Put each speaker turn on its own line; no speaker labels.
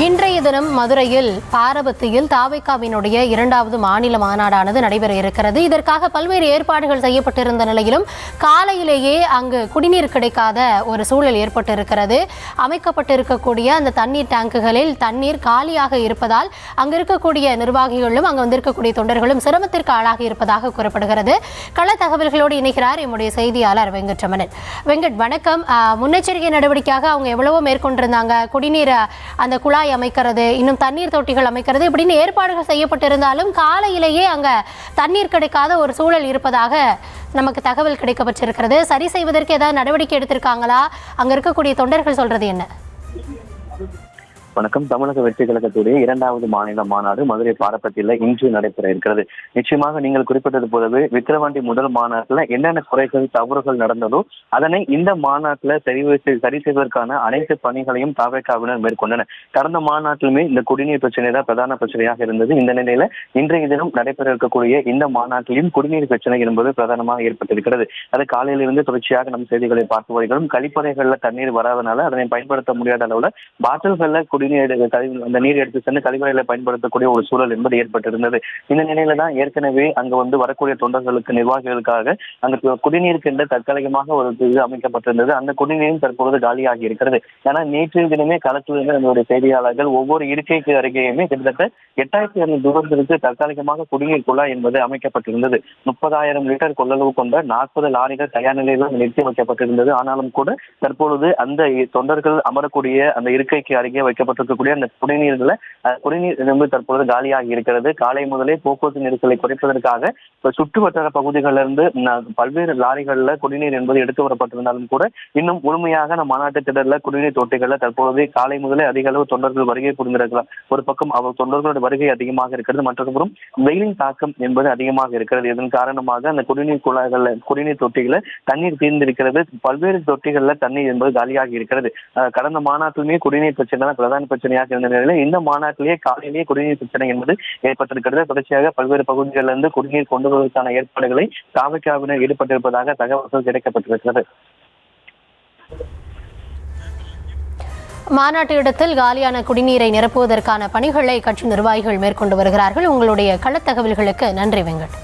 இன்றைய தினம் மதுரையில் பாரபத்தியில் தாவேகாவினுடைய இரண்டாவது மாநில மாநாடானது நடைபெற இருக்கிறது. இதற்காக பல்வேறு ஏற்பாடுகள் செய்யப்பட்டிருந்த நிலையிலும் காலையிலேயே அங்கு குடிநீர் கிடைக்காத ஒரு சூழல் ஏற்பட்டிருக்கிறது. அமைக்கப்பட்டிருக்கக்கூடிய அந்த தண்ணீர் டேங்குகளில் தண்ணீர் காலியாக இருப்பதால் அங்கு இருக்கக்கூடிய நிர்வாகிகளும் அங்கு வந்திருக்கக்கூடிய தொண்டர்களும் சிரமத்திற்கு ஆளாகி இருப்பதாக கூறப்படுகிறது. கள தகவல்களோடு இணைகிறார் எம்முடைய செய்தியாளர் வெங்கட்ரமணன். வெங்கட், வணக்கம். முன்னெச்சரிக்கை நடவடிக்கையாக அவங்க எவ்வளவோ மேற்கொண்டிருந்தாங்க. குடிநீர் அந்த குழாய் அமைக்கிறது, இன்னும் தண்ணீர் தொட்டிகள் அமைக்கிறது, இப்படின்னு ஏற்பாடுகள் செய்யப்பட்டிருந்தாலும் காலையிலேயே அங்க தண்ணீர் கிடைக்காத ஒரு சூழல் இருப்பதாக நமக்கு தகவல் கிடைக்கப்பட்டிருக்கிறது. சரி செய்வதற்கு ஏதாவது நடவடிக்கை எடுத்திருக்காங்களா? அங்க இருக்கக்கூடிய தொண்டர்கள் சொல்றது என்ன?
வணக்கம். தமிழக வெற்றி கழகத்துடைய இரண்டாவது மாநில மாநாடு மதுரை பாரபத்தியில் இன்று நடைபெற இருக்கிறது. நிச்சயமாக நீங்கள் குறிப்பிட்டது போலவே விக்கிரவாண்டி முதல் மாநாட்டில் என்னென்ன குறைகள் தவறுகள் நடந்ததோ அதனை இந்த மாநாட்டில் சரி செய்வதற்கான அனைத்து பணிகளையும் தாவேகாவினர் மேற்கொண்டனர். கடந்த மாநாட்டிலுமே இந்த குடிநீர் பிரச்சனை தான் பிரதான பிரச்சனையாக இருந்தது. இந்த நிலையில இன்றைய தினம் நடைபெற இருக்கக்கூடிய இந்த மாநாட்டிலும் குடிநீர் பிரச்சனை என்பது பிரதானமாக ஏற்பட்டிருக்கிறது. அது காலையிலிருந்து தொடர்ச்சியாக நம் செய்திகளை பார்த்து வருகிறோம். கழிப்பறைகள்ல தண்ணீர் வராதனால அதனை பயன்படுத்த முடியாத அளவுல பாட்டில்கள்ல அந்த நீர் எடுத்து சென்று கழிவறைகளை பயன்படுத்தக்கூடிய ஒரு சூழல் என்பது ஏற்பட்டிருந்தது. இந்த நிலையில தான் ஏற்கனவே அங்கு வரக்கூடிய தொண்டர்களுக்கு நிர்வாகிகளுக்காக அங்கு குடிநீருக்கு என்று தற்காலிகமாக ஒரு இது அமைக்கப்பட்டிருந்தது. அந்த குடிநீரும் தற்பொழுது காலியாகி இருக்கிறது. ஏன்னா நேற்று தினமே களத்திலிருந்து நம்மளுடைய செய்தியாளர்கள் ஒவ்வொரு இருக்கைக்கு அருகேயுமே கிட்டத்தட்ட 8200 தூரத்திற்கு தற்காலிகமாக குடிநீர் குழாய் என்பது அமைக்கப்பட்டிருந்தது. 30,000 லிட்டர் கொள்ளளவு கொண்ட 40 லாரிகள் தயார் நிலையில் நிறுத்தி வைக்கப்பட்டிருந்தது. ஆனாலும் கூட தற்பொழுது அந்த தொண்டர்கள் அமரக்கூடிய அந்த இருக்கைக்கு அருகே வைக்கப்பட்டிருக்கக்கூடிய அந்த குடிநீர் தற்பொழுது காலியாகி இருக்கிறது. காலை முதலே போக்குவரத்து நெரிசலை குறைப்பதற்காக சுற்று வட்டார பகுதிகளிலிருந்து பல்வேறு லாரிகள்ல குடிநீர் என்பது எடுத்து வரப்பட்டிருந்தாலும் கூட இன்னும் முழுமையாக நம் மாநாட்டு திடல்ல குடிநீர் தொட்டிகள்ல தற்பொழுது காலை முதலே அதிக அளவு தொண்டர்கள் வருகை புரிந்திருக்கலாம். ஒரு பக்கம் அவர் தொண்டர்களோட வருகை அதிகமாக இருக்கிறது, மற்றொரு வெயிலின் தாக்கம் என்பது அதிகமாக இருக்கிறது. இதன் காரணமாக அந்த குடிநீர் குழாய்கள்ல குடிநீர் தொட்டிகளை தண்ணீர் தீர்ந்திருக்கிறது. பல்வேறு தொட்டிகள்ல தண்ணீர் என்பது காலியாகி இருக்கிறது. கடந்த மாநாட்டிலுமே குடிநீர் பிரச்சனை தான் பிரதான பிரச்சனையாக இருந்த நிலையில் இந்த மாநாட்டிலேயே காலையிலேயே குடிநீர் பிரச்சனை என்பது ஏற்பட்டிருக்கிறது. தொடர்ச்சியாக பல்வேறு பகுதிகளிலிருந்து குடிநீர் கொண்டு வருவதற்கான ஏற்பாடுகளை தாவேகாவினர் ஈடுபட்டிருப்பதாக தகவல்கள் கிடைக்கப்பட்டிருக்கிறது.
மாநாட்டு இடத்தில் காலியான குடிநீரை நிரப்புவதற்கான பணிகளை கட்சி நிர்வாகிகள் மேற்கொண்டு வருகிறார்கள். உங்களுடைய களத் தகவல்களுக்கு நன்றி வெங்கட்.